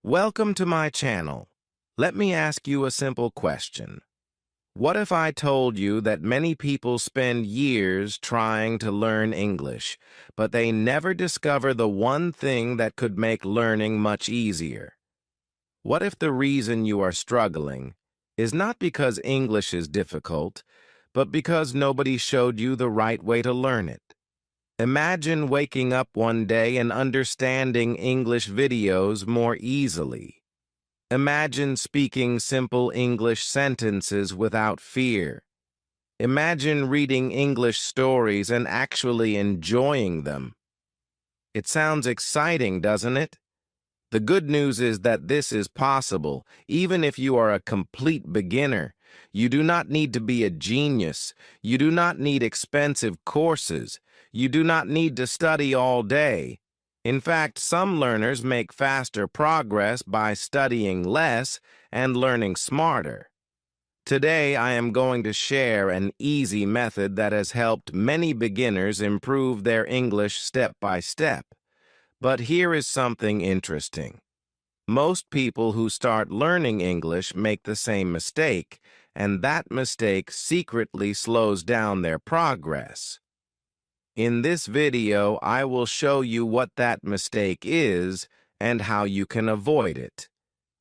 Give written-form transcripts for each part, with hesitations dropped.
Welcome to my channel. Let me ask you a simple question. What if I told you that many people spend years trying to learn English, but they never discover the one thing that could make learning much easier? What if the reason you are struggling is not because English is difficult, but because nobody showed you the right way to learn it? Imagine waking up one day and understanding English videos more easily. Imagine speaking simple English sentences without fear. Imagine reading English stories and actually enjoying them. It sounds exciting, doesn't it? The good news is that this is possible, even if you are a complete beginner. You do not need to be a genius. You do not need expensive courses. You do not need to study all day. In fact, some learners make faster progress by studying less and learning smarter. Today, I am going to share an easy method that has helped many beginners improve their English step by step. But here is something interesting. Most people who start learning English make the same mistake, and that mistake secretly slows down their progress. In this video, I will show you what that mistake is and how you can avoid it.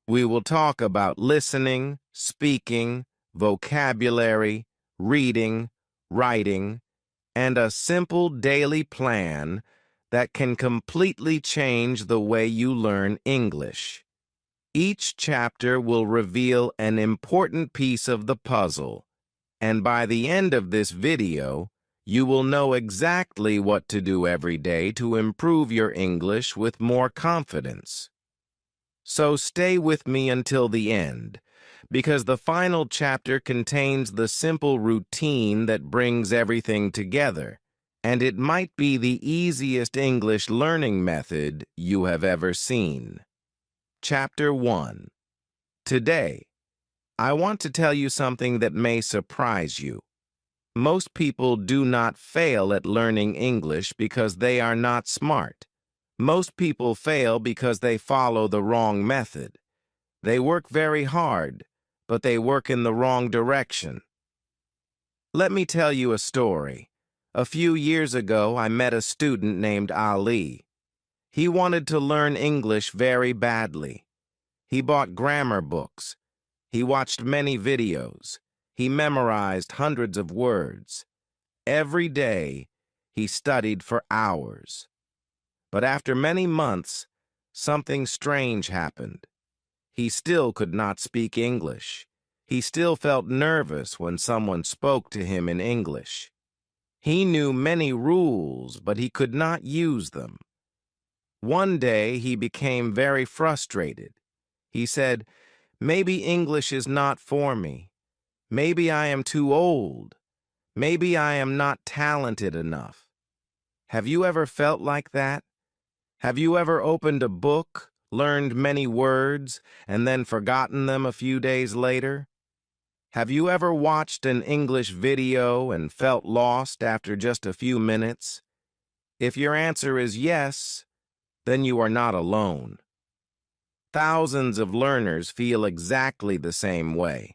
We will talk about listening, speaking, vocabulary, reading, writing, and a simple daily plan that can completely change the way you learn English. Each chapter will reveal an important piece of the puzzle, and by the end of this video, you will know exactly what to do every day to improve your English with more confidence. So stay with me until the end, because the final chapter contains the simple routine that brings everything together, and it might be the easiest English learning method you have ever seen. Chapter 1. Today, I want to tell you something that may surprise you. Most people do not fail at learning English because they are not smart. Most people fail because they follow the wrong method. They work very hard, but they work in the wrong direction. Let me tell you a story. A few years ago, I met a student named Ali. He wanted to learn English very badly. He bought grammar books. He watched many videos. He memorized hundreds of words. Every day, he studied for hours. But after many months, something strange happened. He still could not speak English. He still felt nervous when someone spoke to him in English. He knew many rules, but he could not use them. One day, he became very frustrated. He said, "Maybe English is not for me. Maybe I am too old. Maybe I am not talented enough." Have you ever felt like that? Have you ever opened a book, learned many words, and then forgotten them a few days later? Have you ever watched an English video and felt lost after just a few minutes? If your answer is yes, then you are not alone. Thousands of learners feel exactly the same way.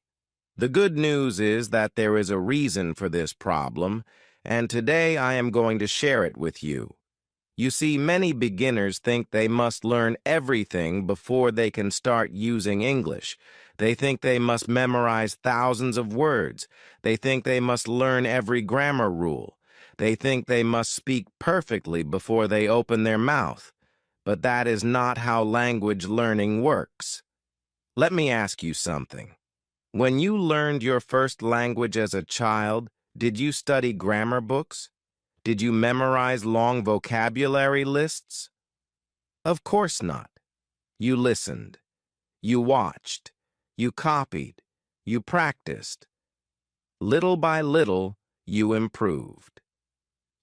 The good news is that there is a reason for this problem, and today I am going to share it with you. You see, many beginners think they must learn everything before they can start using English. They think they must memorize thousands of words. They think they must learn every grammar rule. They think they must speak perfectly before they open their mouth. But that is not how language learning works. Let me ask you something. When you learned your first language as a child, did you study grammar books? Did you memorize long vocabulary lists? Of course not. You listened. You watched. You copied. You practiced. Little by little, you improved.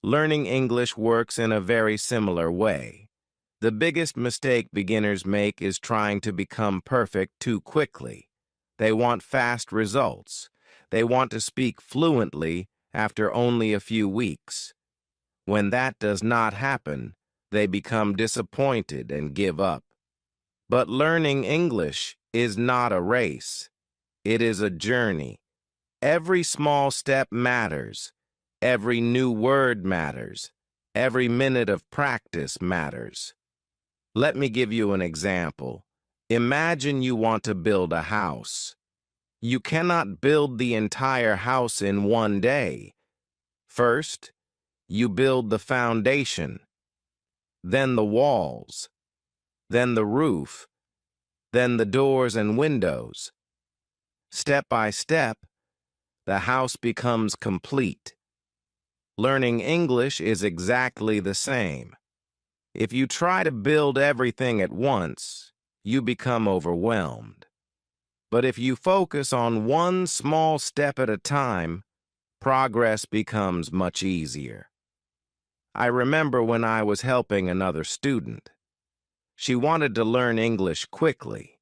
Learning English works in a very similar way. The biggest mistake beginners make is trying to become perfect too quickly. They want fast results. They want to speak fluently after only a few weeks. When that does not happen, they become disappointed and give up. But learning English is not a race. It is a journey. Every small step matters. Every new word matters. Every minute of practice matters. Let me give you an example. Imagine you want to build a house. You cannot build the entire house in one day. First, you build the foundation, then the walls, then the roof, then the doors and windows. Step by step, the house becomes complete. Learning English is exactly the same. If you try to build everything at once, you become overwhelmed. But if you focus on one small step at a time, progress becomes much easier. I remember when I was helping another student. She wanted to learn English quickly.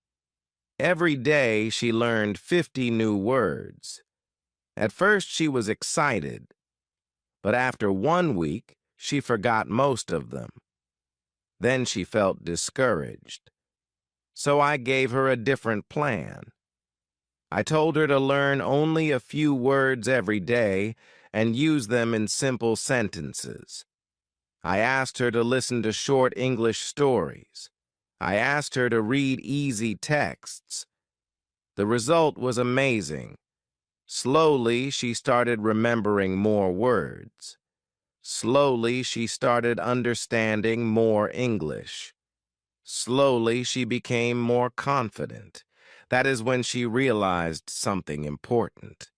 Every day she learned 50 new words. At first she was excited, but after 1 week she forgot most of them. Then she felt discouraged. So I gave her a different plan. I told her to learn only a few words every day and use them in simple sentences. I asked her to listen to short English stories. I asked her to read easy texts. The result was amazing. Slowly, she started remembering more words. Slowly, she started understanding more English. Slowly, she became more confident. That is when she realized something important.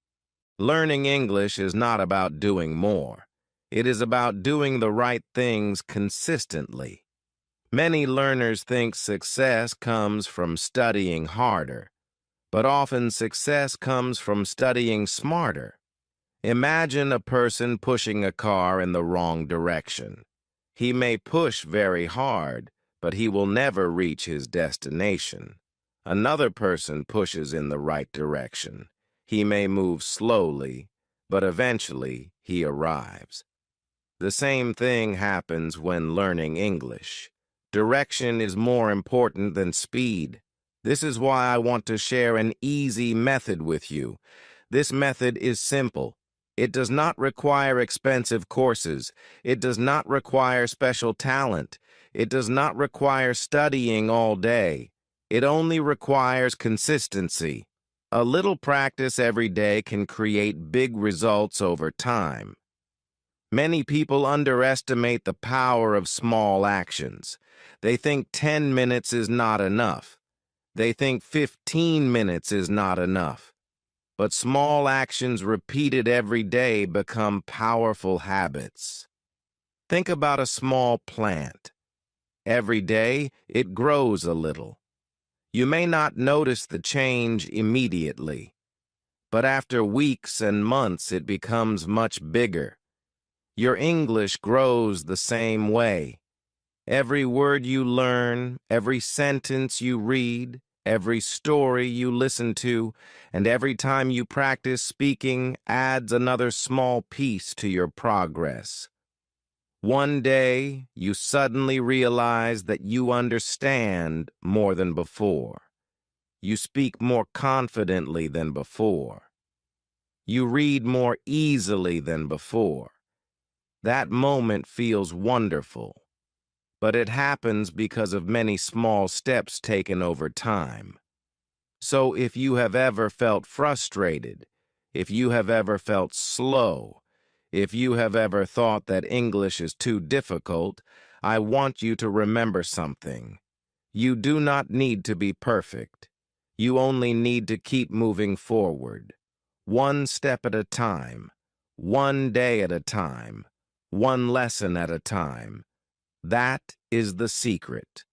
Learning English is not about doing more. It is about doing the right things consistently. Many learners think success comes from studying harder, but often success comes from studying smarter. Imagine a person pushing a car in the wrong direction. He may push very hard, but he will never reach his destination. Another person pushes in the right direction. He may move slowly, but eventually he arrives. The same thing happens when learning English. Direction is more important than speed. This is why I want to share an easy method with you. This method is simple. It does not require expensive courses. It does not require special talent. It does not require studying all day. It only requires consistency. A little practice every day can create big results over time. Many people underestimate the power of small actions. They think 10 minutes is not enough. They think 15 minutes is not enough. But small actions repeated every day become powerful habits. Think about a small plant. Every day, it grows a little. You may not notice the change immediately, but after weeks and months, it becomes much bigger. Your English grows the same way. Every word you learn, every sentence you read, every story you listen to, and every time you practice speaking adds another small piece to your progress. One day, you suddenly realize that you understand more than before. You speak more confidently than before. You read more easily than before. That moment feels wonderful. But it happens because of many small steps taken over time. So if you have ever felt frustrated, if you have ever felt slow, if you have ever thought that English is too difficult, I want you to remember something. You do not need to be perfect. You only need to keep moving forward. One step at a time, one day at a time, one lesson at a time. That is the secret.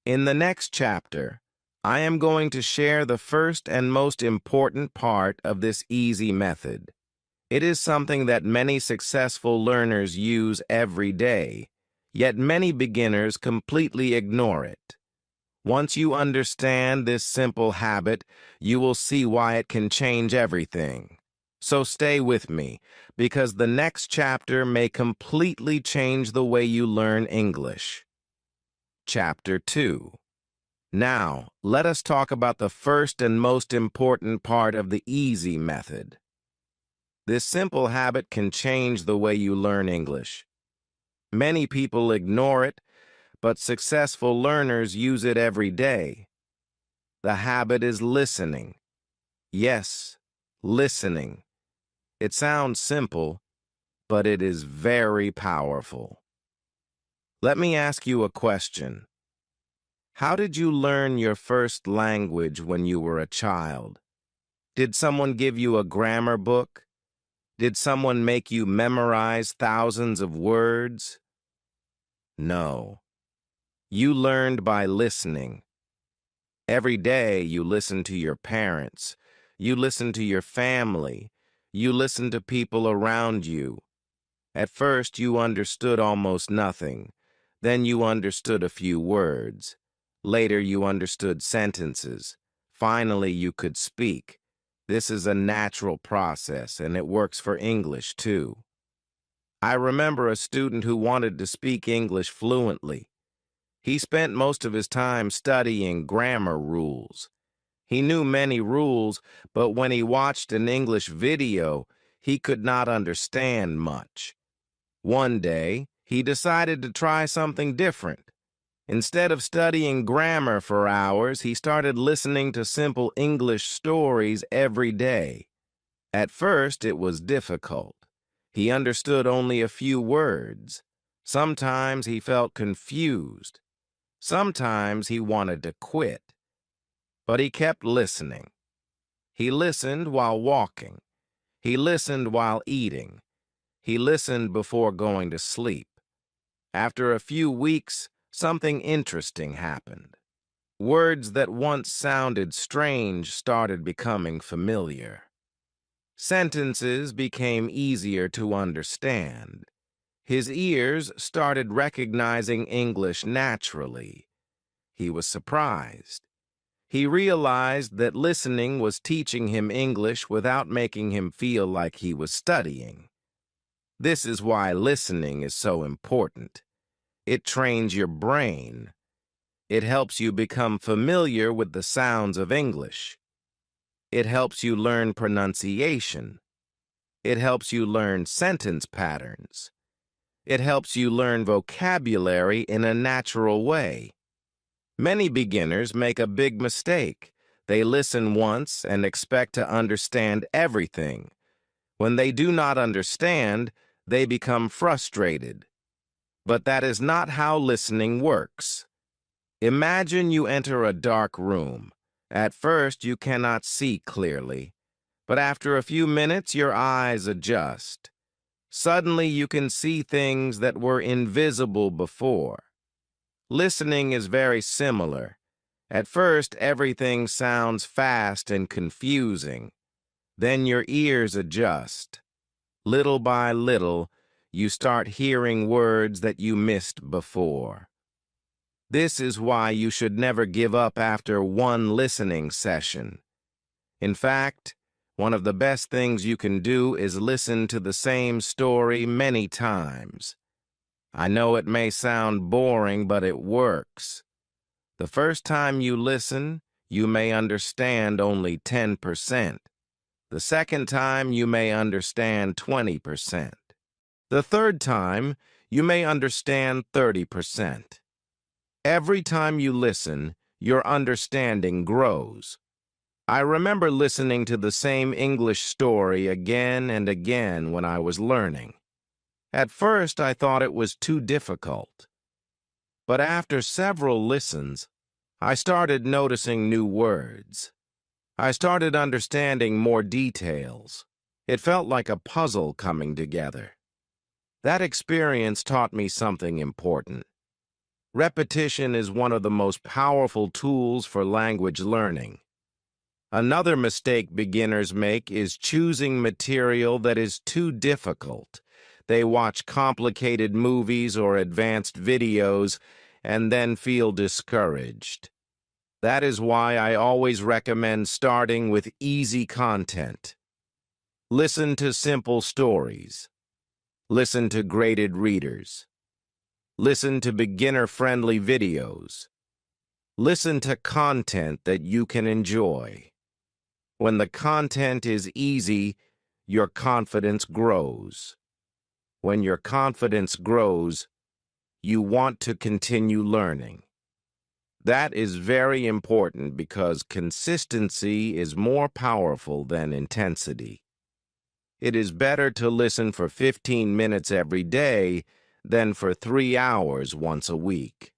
In the next chapter, I am going to share the first and most important part of this easy method. It is something that many successful learners use every day, yet many beginners completely ignore it. Once you understand this simple habit, you will see why it can change everything. So stay with me, because the next chapter may completely change the way you learn English. Chapter 2. Now, let us talk about the first and most important part of the easy method. This simple habit can change the way you learn English. Many people ignore it, but successful learners use it every day. The habit is listening. Yes, listening. It sounds simple, but it is very powerful. Let me ask you a question. How did you learn your first language when you were a child? Did someone give you a grammar book? Did someone make you memorize thousands of words? No. You learned by listening. Every day you listen to your parents. You listen to your family. You listen to people around you. At first you understood almost nothing. Then you understood a few words. Later you understood sentences. Finally you could speak. This is a natural process, and it works for English too. I remember a student who wanted to speak English fluently. He spent most of his time studying grammar rules. He knew many rules, but when he watched an English video, he could not understand much. One day, he decided to try something different. Instead of studying grammar for hours, he started listening to simple English stories every day. At first, it was difficult. He understood only a few words. Sometimes he felt confused. Sometimes he wanted to quit. But he kept listening. He listened while walking. He listened while eating. He listened before going to sleep. After a few weeks, something interesting happened. Words that once sounded strange started becoming familiar. Sentences became easier to understand. His ears started recognizing English naturally. He was surprised. He realized that listening was teaching him English without making him feel like he was studying. This is why listening is so important. It trains your brain. It helps you become familiar with the sounds of English. It helps you learn pronunciation. It helps you learn sentence patterns. It helps you learn vocabulary in a natural way. Many beginners make a big mistake. They listen once and expect to understand everything. When they do not understand, they become frustrated. But that is not how listening works. Imagine you enter a dark room. At first, you cannot see clearly, but after a few minutes, your eyes adjust. Suddenly, you can see things that were invisible before. Listening is very similar. At first, everything sounds fast and confusing. Then your ears adjust. Little by little, you start hearing words that you missed before. This is why you should never give up after one listening session. In fact, one of the best things you can do is listen to the same story many times. I know it may sound boring, but it works. The first time you listen, you may understand only 10%. The second time, you may understand 20%. The third time, you may understand 30%. Every time you listen, your understanding grows. I remember listening to the same English story again and again when I was learning. At first, I thought it was too difficult. But after several listens, I started noticing new words. I started understanding more details. It felt like a puzzle coming together. That experience taught me something important. Repetition is one of the most powerful tools for language learning. Another mistake beginners make is choosing material that is too difficult. They watch complicated movies or advanced videos and then feel discouraged. That is why I always recommend starting with easy content. Listen to simple stories. Listen to graded readers. Listen to beginner-friendly videos. Listen to content that you can enjoy. When the content is easy, your confidence grows. When your confidence grows, you want to continue learning. That is very important because consistency is more powerful than intensity. It is better to listen for 15 minutes every day than for 3 hours once a week.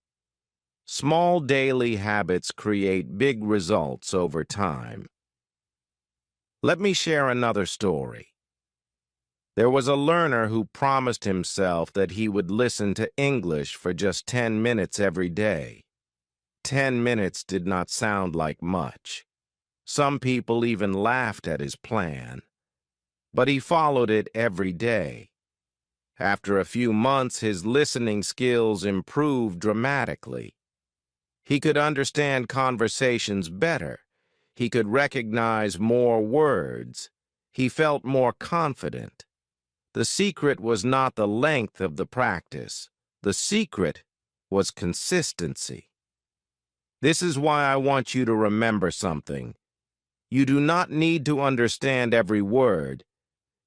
Small daily habits create big results over time. Let me share another story. There was a learner who promised himself that he would listen to English for just 10 minutes every day. 10 minutes did not sound like much. Some people even laughed at his plan. But he followed it every day. After a few months, his listening skills improved dramatically. He could understand conversations better. He could recognize more words. He felt more confident. The secret was not the length of the practice. The secret was consistency. This is why I want you to remember something. You do not need to understand every word.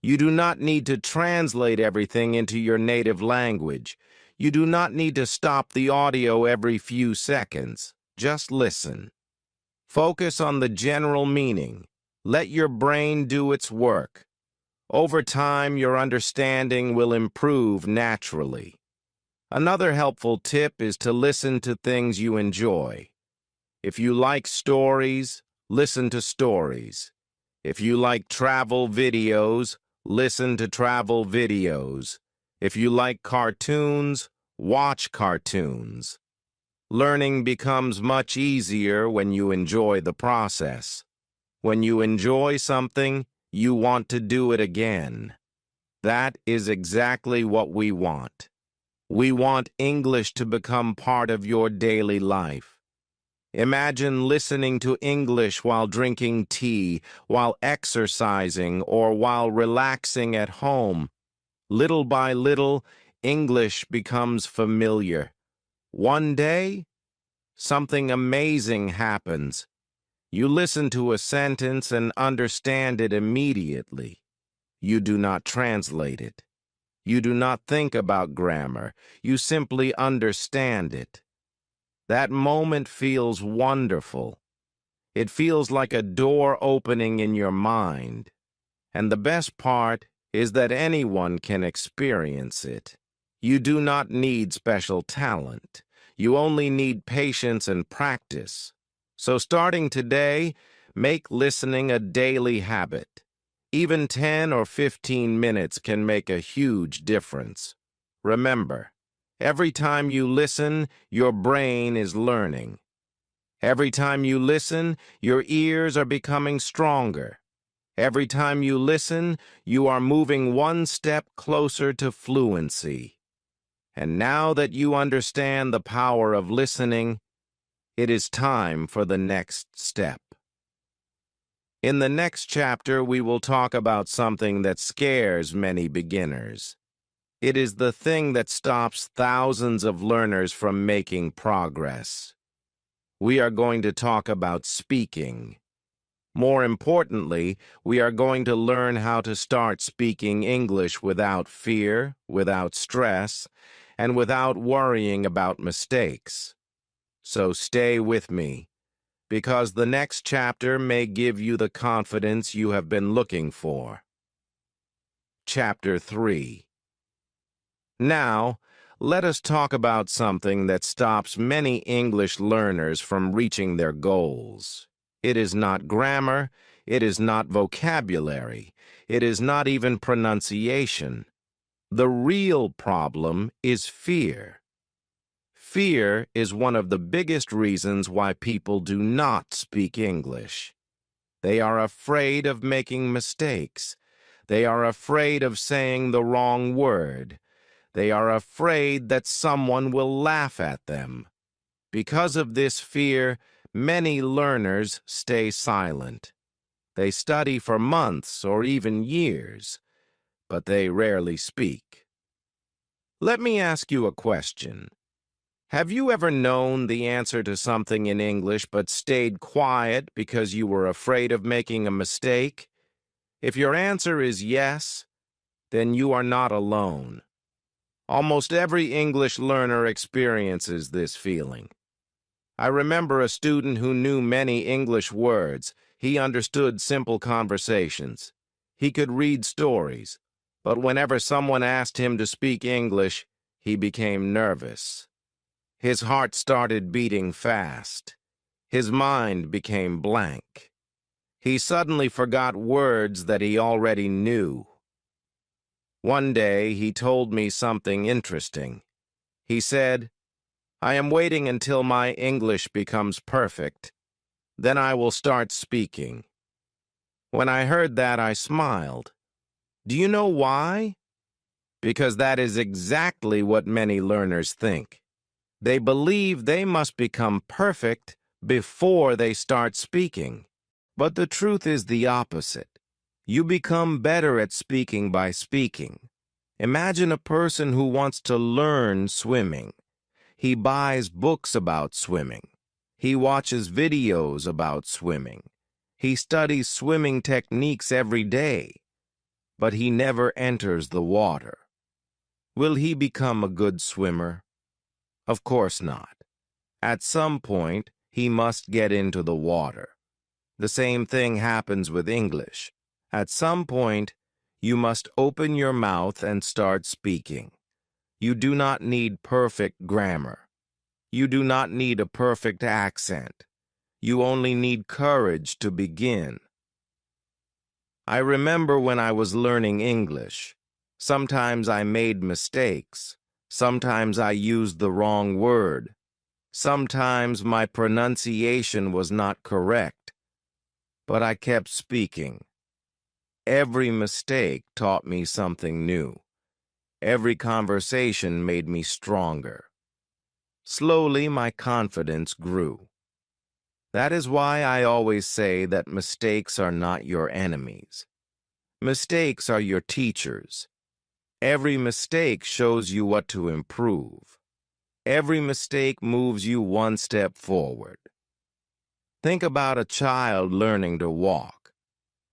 You do not need to translate everything into your native language. You do not need to stop the audio every few seconds. Just listen. Focus on the general meaning. Let your brain do its work. Over time, your understanding will improve naturally. Another helpful tip is to listen to things you enjoy. If you like stories, listen to stories. If you like travel videos, listen to travel videos. If you like cartoons, watch cartoons. Learning becomes much easier when you enjoy the process. When you enjoy something, you want to do it again. That is exactly what we want. We want English to become part of your daily life. Imagine listening to English while drinking tea, while exercising, or while relaxing at home. Little by little, English becomes familiar. One day, something amazing happens. You listen to a sentence and understand it immediately. You do not translate it. You do not think about grammar. You simply understand it. That moment feels wonderful. It feels like a door opening in your mind. And the best part is that anyone can experience it. You do not need special talent. You only need patience and practice. So starting today, make listening a daily habit. Even 10 or 15 minutes can make a huge difference. Remember, every time you listen, your brain is learning. Every time you listen, your ears are becoming stronger. Every time you listen, you are moving one step closer to fluency. And now that you understand the power of listening, it is time for the next step. In the next chapter, we will talk about something that scares many beginners. It is the thing that stops thousands of learners from making progress. We are going to talk about speaking. More importantly, we are going to learn how to start speaking English without fear, without stress, and without worrying about mistakes. So stay with me, because the next chapter may give you the confidence you have been looking for. Chapter 3. Now, let us talk about something that stops many English learners from reaching their goals. It is not grammar, it is not vocabulary, it is not even pronunciation. The real problem is fear. Fear is one of the biggest reasons why people do not speak English. They are afraid of making mistakes. They are afraid of saying the wrong word. They are afraid that someone will laugh at them. Because of this fear, many learners stay silent. They study for months or even years, but they rarely speak. Let me ask you a question. Have you ever known the answer to something in English but stayed quiet because you were afraid of making a mistake? If your answer is yes, then you are not alone. Almost every English learner experiences this feeling. I remember a student who knew many English words. He understood simple conversations. He could read stories. But whenever someone asked him to speak English, he became nervous. His heart started beating fast. His mind became blank. He suddenly forgot words that he already knew. One day, he told me something interesting. He said, "I am waiting until my English becomes perfect. Then I will start speaking." When I heard that, I smiled. Do you know why? Because that is exactly what many learners think. They believe they must become perfect before they start speaking. But the truth is the opposite. You become better at speaking by speaking. Imagine a person who wants to learn swimming. He buys books about swimming. He watches videos about swimming. He studies swimming techniques every day. But he never enters the water. Will he become a good swimmer? Of course not. At some point, he must get into the water. The same thing happens with English. At some point, you must open your mouth and start speaking. You do not need perfect grammar. You do not need a perfect accent. You only need courage to begin. I remember when I was learning English. Sometimes I made mistakes. Sometimes I used the wrong word. Sometimes my pronunciation was not correct. But I kept speaking. Every mistake taught me something new. Every conversation made me stronger. Slowly, my confidence grew. That is why I always say that mistakes are not your enemies. Mistakes are your teachers. Every mistake shows you what to improve. Every mistake moves you one step forward. Think about a child learning to walk.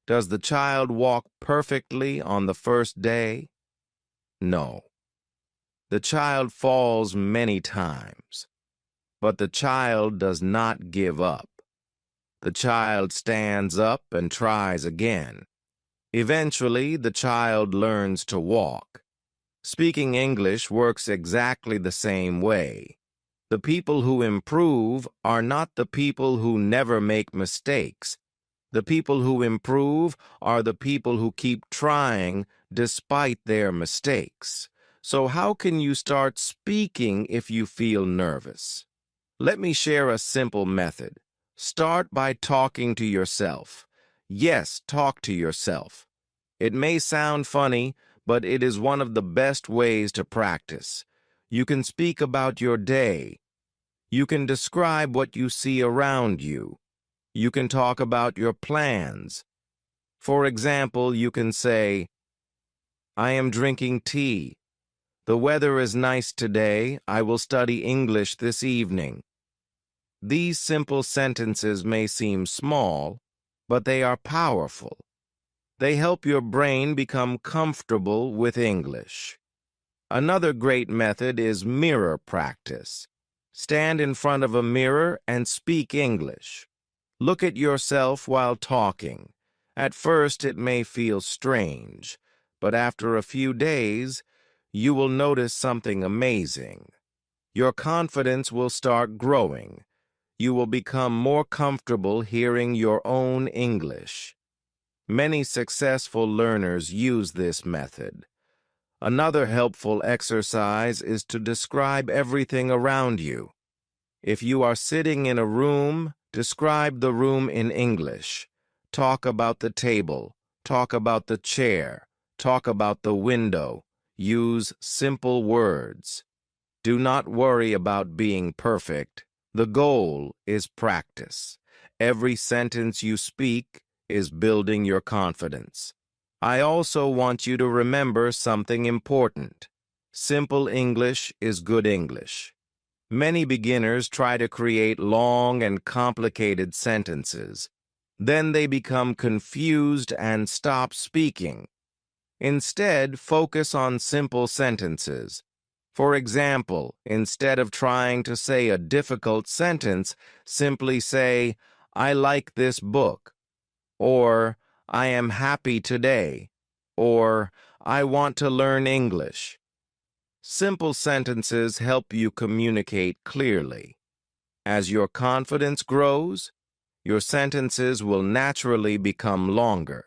Does the child walk perfectly on the first day? No. The child falls many times. But the child does not give up. The child stands up and tries again. Eventually, the child learns to walk. Speaking English works exactly the same way. The people who improve are not the people who never make mistakes. The people who improve are the people who keep trying despite their mistakes. So how can you start speaking if you feel nervous? Let me share a simple method. Start by talking to yourself. Yes, talk to yourself. It may sound funny, but it is one of the best ways to practice. You can speak about your day. You can describe what you see around you. You can talk about your plans. For example, you can say, "I am drinking tea. The weather is nice today. I will study English this evening." These simple sentences may seem small, but they are powerful. They help your brain become comfortable with English. Another great method is mirror practice. Stand in front of a mirror and speak English. Look at yourself while talking. At first, it may feel strange, but after a few days, you will notice something amazing. Your confidence will start growing. You will become more comfortable hearing your own English. Many successful learners use this method. Another helpful exercise is to describe everything around you. If you are sitting in a room, describe the room in English. Talk about the table. Talk about the chair. Talk about the window. Use simple words. Do not worry about being perfect. The goal is practice. Every sentence you speak is building your confidence. I also want you to remember something important. Simple English is good English. Many beginners try to create long and complicated sentences. Then they become confused and stop speaking. Instead, focus on simple sentences. For example, instead of trying to say a difficult sentence, simply say, "I like this book," or "I am happy today," or "I want to learn English." Simple sentences help you communicate clearly. As your confidence grows, your sentences will naturally become longer.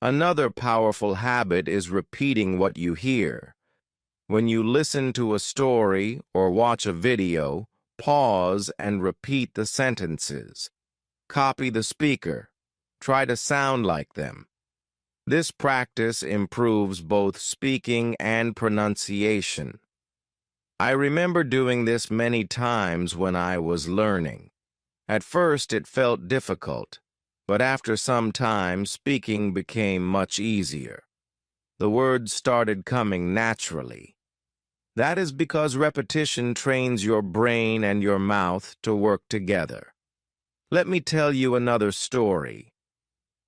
Another powerful habit is repeating what you hear. When you listen to a story or watch a video, pause and repeat the sentences. Copy the speaker. Try to sound like them. This practice improves both speaking and pronunciation. I remember doing this many times when I was learning. At first, it felt difficult, but after some time, speaking became much easier. The words started coming naturally. That is because repetition trains your brain and your mouth to work together. Let me tell you another story.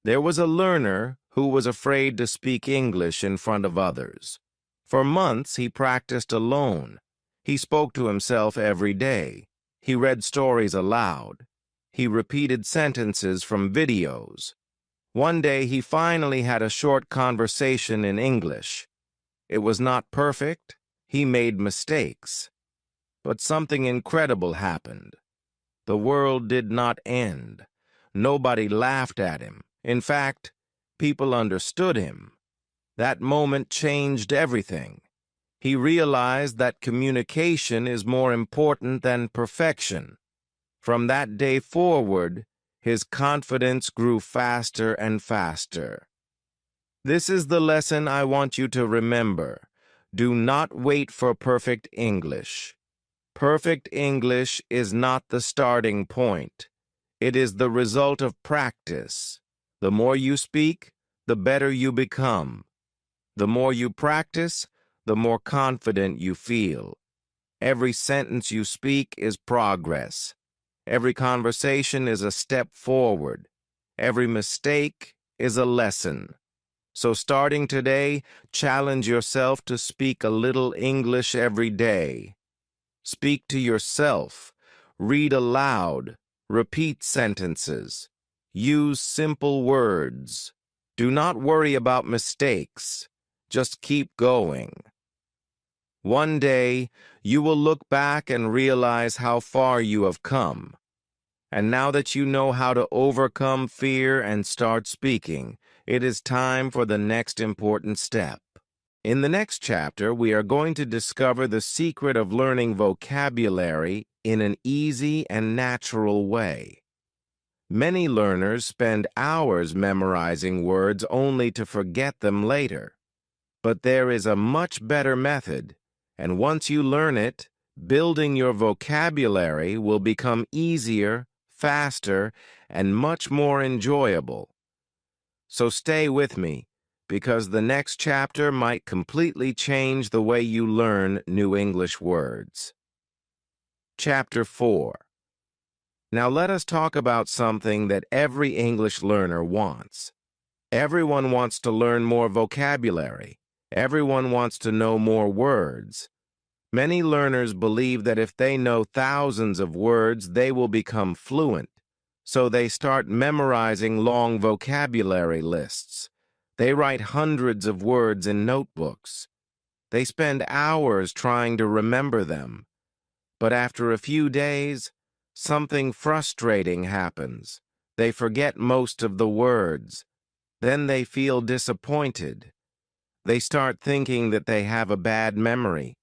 There was a learner who was afraid to speak English in front of others. For months, he practiced alone. He spoke to himself every day. He read stories aloud. He repeated sentences from videos. One day, he finally had a short conversation in English. It was not perfect. He made mistakes. But something incredible happened. The world did not end. Nobody laughed at him. In fact, people understood him. That moment changed everything. He realized that communication is more important than perfection. From that day forward, his confidence grew faster and faster. This is the lesson I want you to remember. Do not wait for perfect English. Perfect English is not the starting point. It is the result of practice. The more you speak, the better you become. The more you practice, the more confident you feel. Every sentence you speak is progress. Every conversation is a step forward. Every mistake is a lesson. So starting today, challenge yourself to speak a little English every day. Speak to yourself. Read aloud. Repeat sentences. Use simple words. Do not worry about mistakes. Just keep going. One day, you will look back and realize how far you have come. And now that you know how to overcome fear and start speaking, it is time for the next important step. In the next chapter, we are going to discover the secret of learning vocabulary in an easy and natural way. Many learners spend hours memorizing words only to forget them later. But there is a much better method, and once you learn it, building your vocabulary will become easier, faster, and much more enjoyable. So stay with me, because the next chapter might completely change the way you learn new English words. Chapter 4. Now let us talk about something that every English learner wants. Everyone wants to learn more vocabulary. Everyone wants to know more words. Many learners believe that if they know thousands of words, they will become fluent. So they start memorizing long vocabulary lists. They write hundreds of words in notebooks. They spend hours trying to remember them. But after a few days, something frustrating happens. They forget most of the words. Then they feel disappointed. They start thinking that they have a bad memory.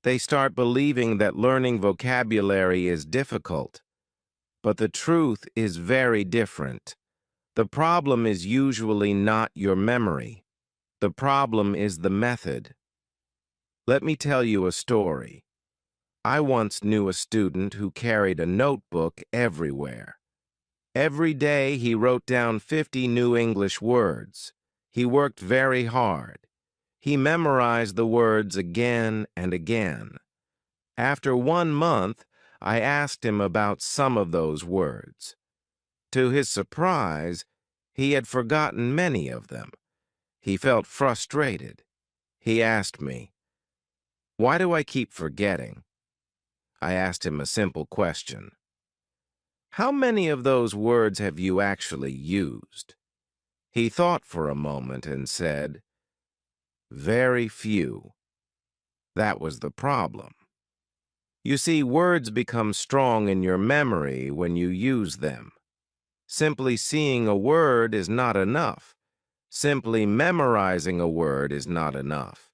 They start believing that learning vocabulary is difficult. But the truth is very different. The problem is usually not your memory. The problem is the method. Let me tell you a story. I once knew a student who carried a notebook everywhere. Every day he wrote down 50 new English words. He worked very hard. He memorized the words again and again. After 1 month, I asked him about some of those words. To his surprise, he had forgotten many of them. He felt frustrated. He asked me, "Why do I keep forgetting?" I asked him a simple question. "How many of those words have you actually used?" He thought for a moment and said, "Very few." That was the problem. You see, words become strong in your memory when you use them. Simply seeing a word is not enough. Simply memorizing a word is not enough.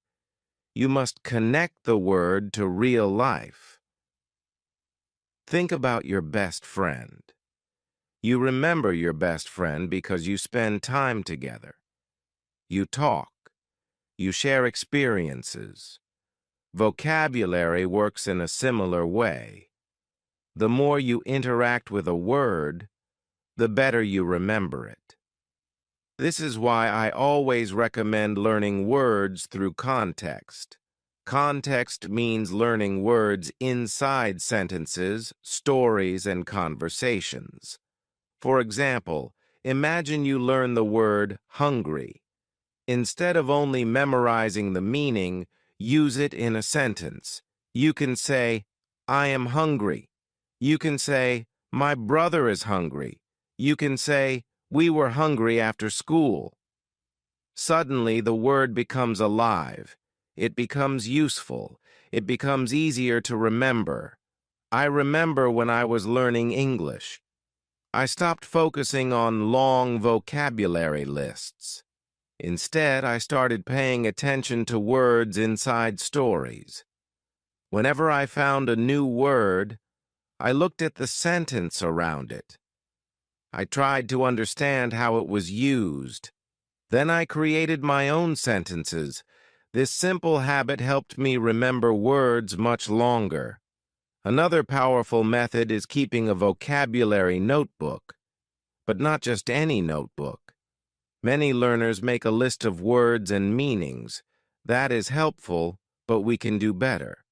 You must connect the word to real life. Think about your best friend. You remember your best friend because you spend time together. You talk. You share experiences. Vocabulary works in a similar way. The more you interact with a word, the better you remember it. This is why I always recommend learning words through context. Context means learning words inside sentences, stories, and conversations. For example, imagine you learn the word hungry. Instead of only memorizing the meaning, use it in a sentence. You can say, "I am hungry." You can say, "My brother is hungry." You can say, "We were hungry after school." Suddenly, the word becomes alive. It becomes useful. It becomes easier to remember. I remember when I was learning English. I stopped focusing on long vocabulary lists. Instead, I started paying attention to words inside stories. Whenever I found a new word, I looked at the sentence around it. I tried to understand how it was used. Then I created my own sentences. This simple habit helped me remember words much longer. Another powerful method is keeping a vocabulary notebook, but not just any notebook. Many learners make a list of words and meanings. That is helpful, but we can do better.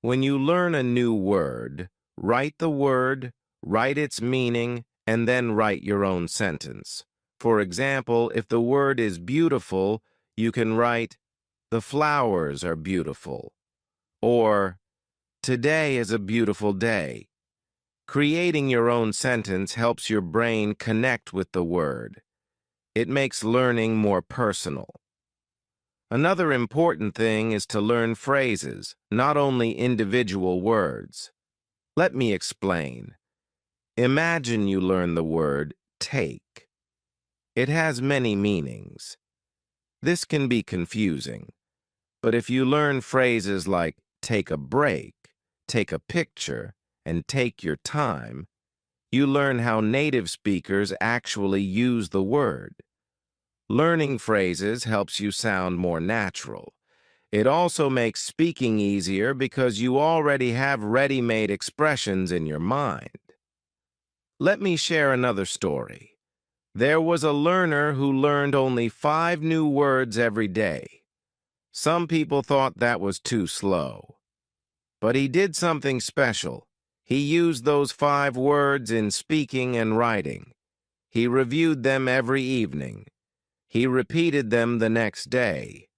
When you learn a new word, write the word, write its meaning, and then write your own sentence. For example, if the word is beautiful, you can write, "The flowers are beautiful," or "Today is a beautiful day." Creating your own sentence helps your brain connect with the word. It makes learning more personal. Another important thing is to learn phrases, not only individual words. Let me explain. Imagine you learn the word take. It has many meanings. This can be confusing, but if you learn phrases like take a break, take a picture, and take your time, you learn how native speakers actually use the word. Learning phrases helps you sound more natural. It also makes speaking easier because you already have ready-made expressions in your mind. Let me share another story. There was a learner who learned only 5 new words every day. Some people thought that was too slow. But he did something special. He used those 5 words in speaking and writing. He reviewed them every evening. He repeated them the next day.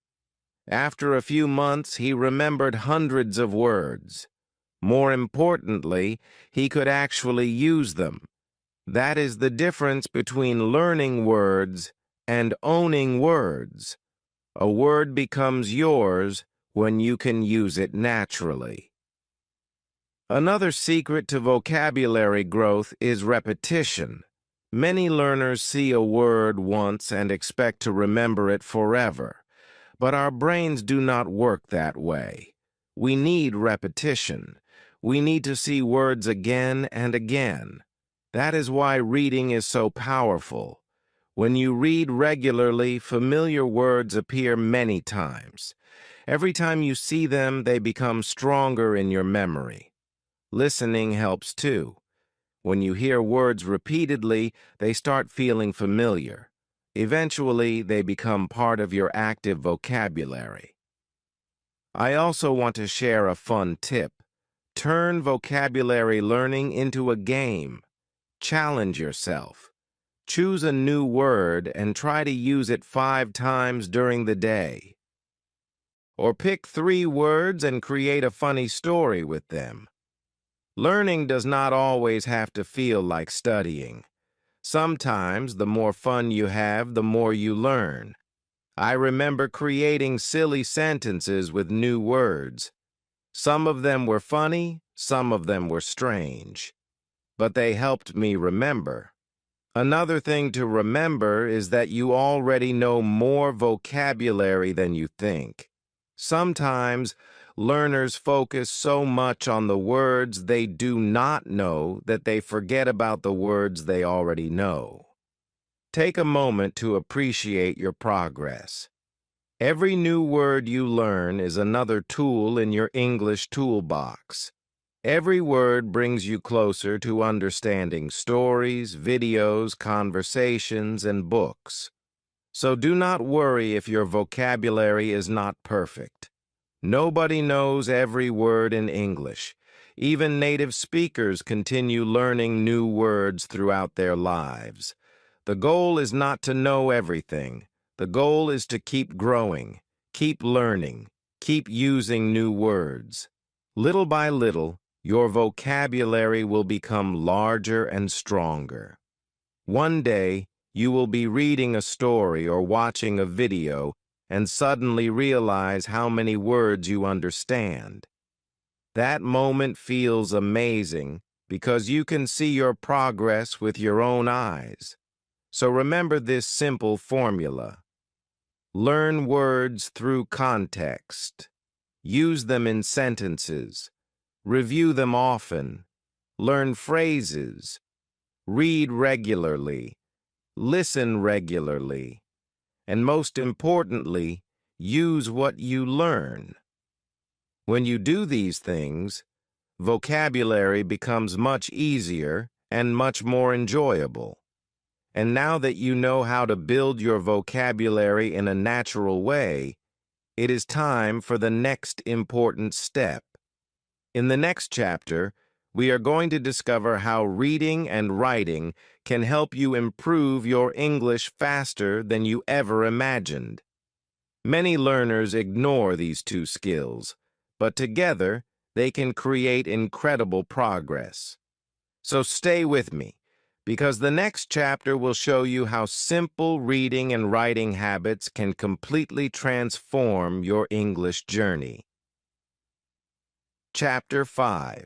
After a few months, he remembered hundreds of words. More importantly, he could actually use them. That is the difference between learning words and owning words. A word becomes yours when you can use it naturally. Another secret to vocabulary growth is repetition. Many learners see a word once and expect to remember it forever. But our brains do not work that way. We need repetition. We need to see words again and again. That is why reading is so powerful. When you read regularly, familiar words appear many times. Every time you see them, they become stronger in your memory. Listening helps too. When you hear words repeatedly, they start feeling familiar. Eventually, they become part of your active vocabulary. I also want to share a fun tip. Turn vocabulary learning into a game. Challenge yourself. Choose a new word and try to use it 5 times during the day. Or pick 3 words and create a funny story with them. Learning does not always have to feel like studying. Sometimes, the more fun you have, the more you learn. I remember creating silly sentences with new words. Some of them were funny, some of them were strange. But they helped me remember. Another thing to remember is that you already know more vocabulary than you think. Sometimes, learners focus so much on the words they do not know that they forget about the words they already know. Take a moment to appreciate your progress. Every new word you learn is another tool in your English toolbox. Every word brings you closer to understanding stories, videos, conversations, and books. So do not worry if your vocabulary is not perfect. Nobody knows every word in English. Even native speakers continue learning new words throughout their lives. The goal is not to know everything. The goal is to keep growing, keep learning, keep using new words. Little by little, your vocabulary will become larger and stronger. One day, you will be reading a story or watching a video and suddenly realize how many words you understand. That moment feels amazing because you can see your progress with your own eyes. So remember this simple formula. Learn words through context. Use them in sentences. Review them often. Learn phrases. Read regularly. Listen regularly. And most importantly, use what you learn. When you do these things, vocabulary becomes much easier and much more enjoyable. And now that you know how to build your vocabulary in a natural way, it is time for the next important step. In the next chapter, we are going to discover how reading and writing can help you improve your English faster than you ever imagined. Many learners ignore these 2 skills, but together they can create incredible progress. So stay with me, because the next chapter will show you how simple reading and writing habits can completely transform your English journey. Chapter 5.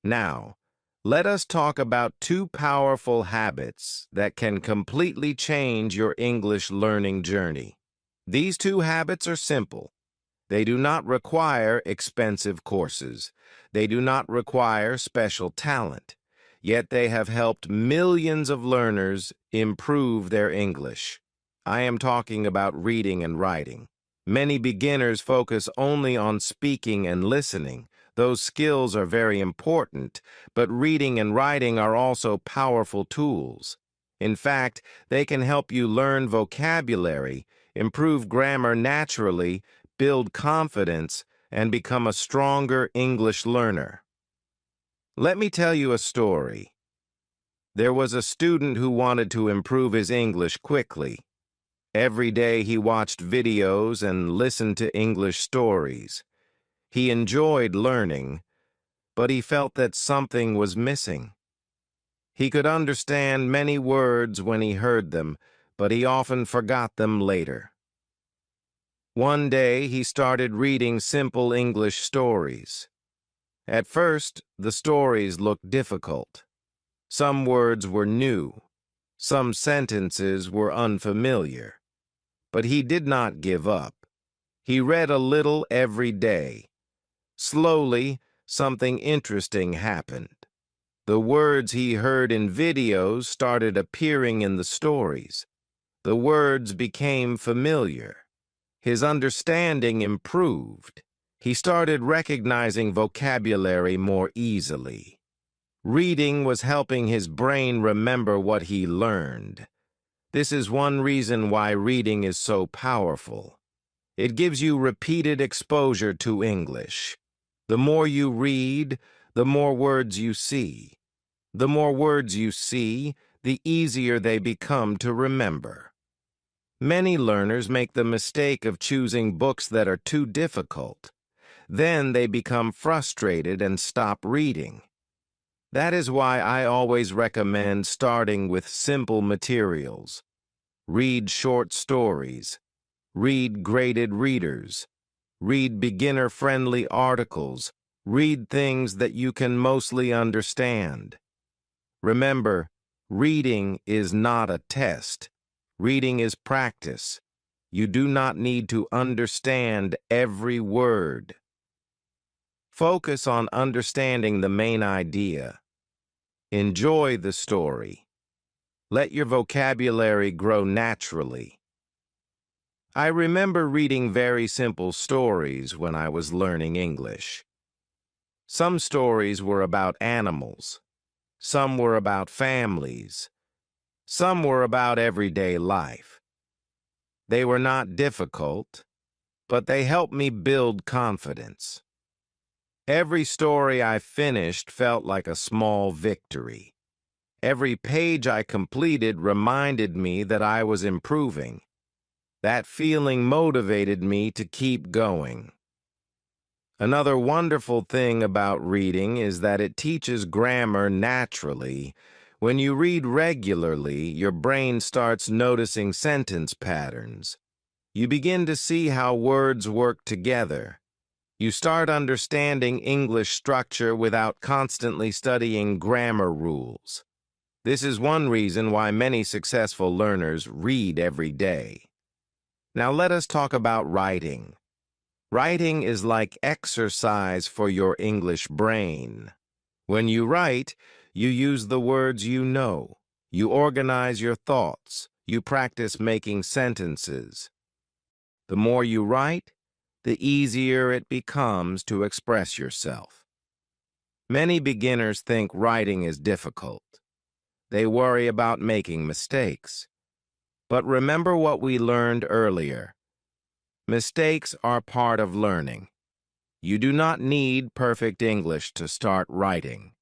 Now, let us talk about 2 powerful habits that can completely change your English learning journey. These 2 habits are simple. They do not require expensive courses. They do not require special talent. Yet they have helped millions of learners improve their English. I am talking about reading and writing. Many beginners focus only on speaking and listening. Those skills are very important, but reading and writing are also powerful tools. In fact, they can help you learn vocabulary, improve grammar naturally, build confidence, and become a stronger English learner. Let me tell you a story. There was a student who wanted to improve his English quickly. Every day he watched videos and listened to English stories. He enjoyed learning, but he felt that something was missing. He could understand many words when he heard them, but he often forgot them later. One day he started reading simple English stories. At first, the stories looked difficult. Some words were new. Some sentences were unfamiliar. But he did not give up. He read a little every day. Slowly, something interesting happened. The words he heard in videos started appearing in the stories. The words became familiar. His understanding improved. He started recognizing vocabulary more easily. Reading was helping his brain remember what he learned. This is one reason why reading is so powerful. It gives you repeated exposure to English. The more you read, the more words you see. The more words you see, the easier they become to remember. Many learners make the mistake of choosing books that are too difficult. Then they become frustrated and stop reading. That is why I always recommend starting with simple materials. Read short stories. Read graded readers. Read beginner-friendly articles. Read things that you can mostly understand. Remember, reading is not a test. Reading is practice. You do not need to understand every word. Focus on understanding the main idea. Enjoy the story. Let your vocabulary grow naturally. I remember reading very simple stories when I was learning English. Some stories were about animals. Some were about families. Some were about everyday life. They were not difficult, but they helped me build confidence. Every story I finished felt like a small victory. Every page I completed reminded me that I was improving. That feeling motivated me to keep going. Another wonderful thing about reading is that it teaches grammar naturally. When you read regularly, your brain starts noticing sentence patterns. You begin to see how words work together. You start understanding English structure without constantly studying grammar rules. This is one reason why many successful learners read every day. Now let us talk about writing. Writing is like exercise for your English brain. When you write, you use the words you know. You organize your thoughts. You practice making sentences. The more you write, the easier it becomes to express yourself. Many beginners think writing is difficult. They worry about making mistakes. But remember what we learned earlier. Mistakes are part of learning. You do not need perfect English to start writing.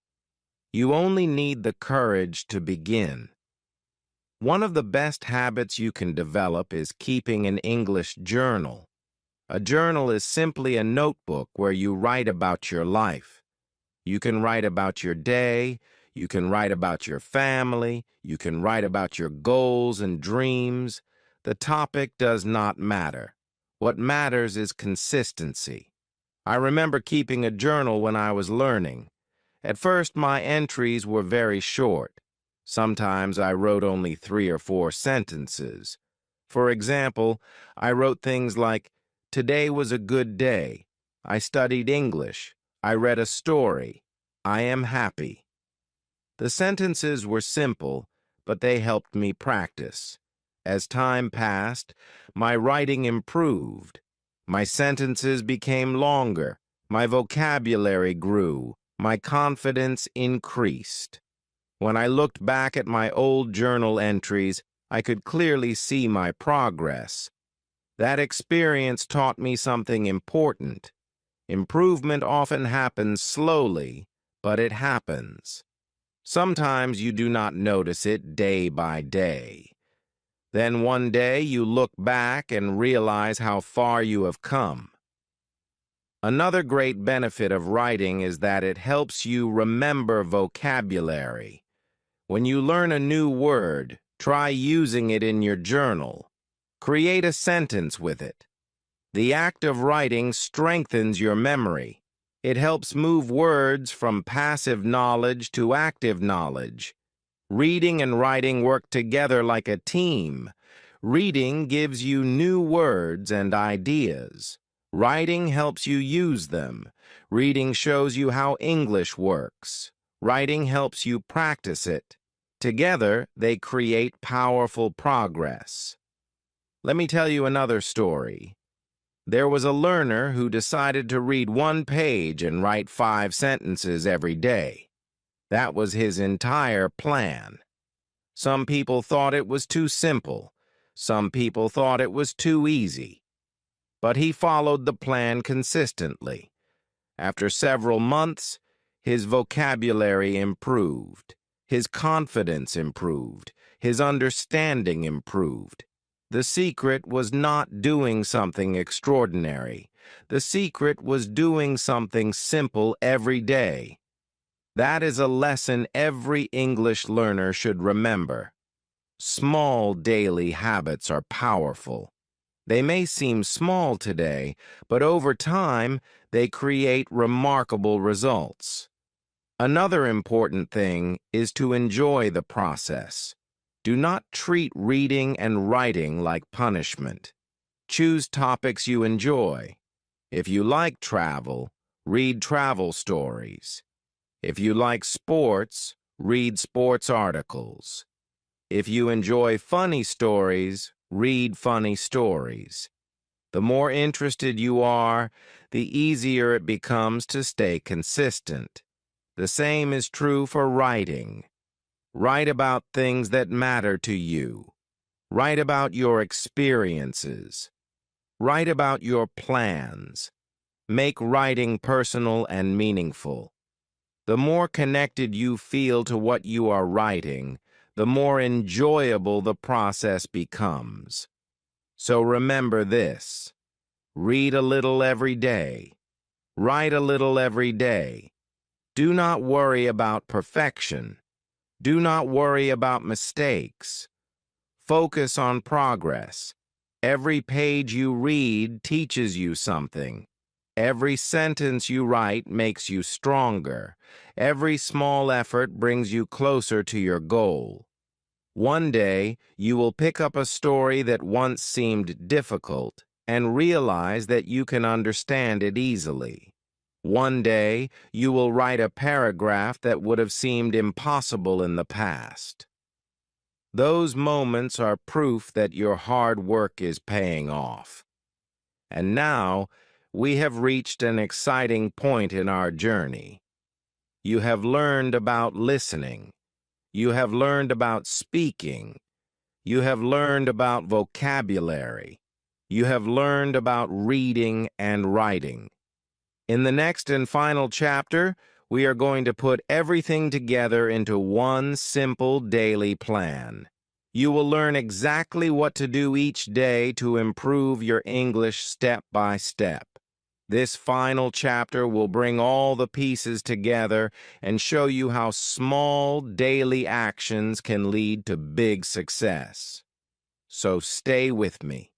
You only need the courage to begin. One of the best habits you can develop is keeping an English journal. A journal is simply a notebook where you write about your life. You can write about your day, you can write about your family, you can write about your goals and dreams. The topic does not matter. What matters is consistency. I remember keeping a journal when I was learning. At first, my entries were very short. Sometimes I wrote only 3 or 4 sentences. For example, I wrote things like, "Today was a good day. I studied English. I read a story. I am happy." The sentences were simple, but they helped me practice. As time passed, my writing improved. My sentences became longer. My vocabulary grew. My confidence increased. When I looked back at my old journal entries, I could clearly see my progress. That experience taught me something important. Improvement often happens slowly, but it happens. Sometimes you do not notice it day by day. Then one day you look back and realize how far you have come. Another great benefit of writing is that it helps you remember vocabulary. When you learn a new word, try using it in your journal. Create a sentence with it. The act of writing strengthens your memory. It helps move words from passive knowledge to active knowledge. Reading and writing work together like a team. Reading gives you new words and ideas. Writing helps you use them. Reading shows you how English works. Writing helps you practice it. Together, they create powerful progress. Let me tell you another story. There was a learner who decided to read 1 page and write 5 sentences every day. That was his entire plan. Some people thought it was too simple. Some people thought it was too easy. but he followed the plan consistently. After several months, his vocabulary improved, his confidence improved, his understanding improved. The secret was not doing something extraordinary. The secret was doing something simple every day. That is a lesson every English learner should remember. Small daily habits are powerful. They may seem small today, but over time, they create remarkable results. Another important thing is to enjoy the process. Do not treat reading and writing like punishment. Choose topics you enjoy. If you like travel, read travel stories. If you like sports, read sports articles. If you enjoy funny stories, read funny stories. The more interested you are, the easier it becomes to stay consistent. The same is true for writing. Write about things that matter to you. Write about your experiences. Write about your plans. Make writing personal and meaningful. The more connected you feel to what you are writing, the more enjoyable the process becomes. So remember this: read a little every day. Write a little every day. Do not worry about perfection. Do not worry about mistakes. Focus on progress. Every page you read teaches you something. Every sentence you write makes you stronger. Every small effort brings you closer to your goal. One day, you will pick up a story that once seemed difficult and realize that you can understand it easily. One day, you will write a paragraph that would have seemed impossible in the past. Those moments are proof that your hard work is paying off. And now, we have reached an exciting point in our journey. You have learned about listening. You have learned about speaking. You have learned about vocabulary. You have learned about reading and writing. In the next and final chapter, we are going to put everything together into one simple daily plan. You will learn exactly what to do each day to improve your English step by step. This final chapter will bring all the pieces together and show you how small daily actions can lead to big success. So stay with me,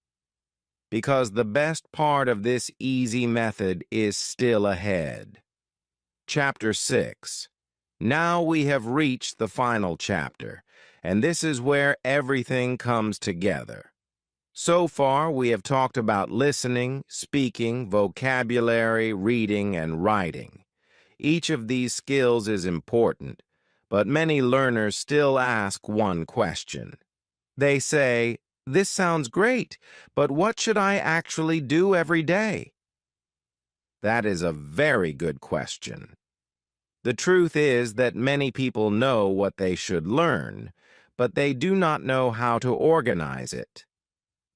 because the best part of this easy method is still ahead. Chapter 6. Now we have reached the final chapter, and this is where everything comes together. So far, we have talked about listening, speaking, vocabulary, reading, and writing. Each of these skills is important, but many learners still ask one question. They say, "This sounds great, but what should I actually do every day?" That is a very good question. The truth is that many people know what they should learn, but they do not know how to organize it.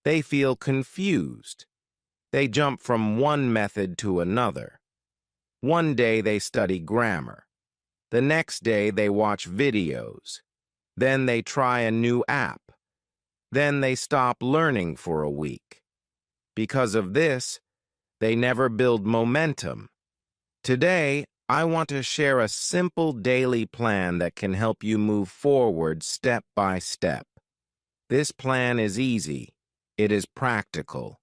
They feel confused. They jump from one method to another. One day they study grammar. The next day they watch videos. Then they try a new app. Then they stop learning for a week. Because of this, they never build momentum. Today, I want to share a simple daily plan that can help you move forward step by step. This plan is easy. It is practical.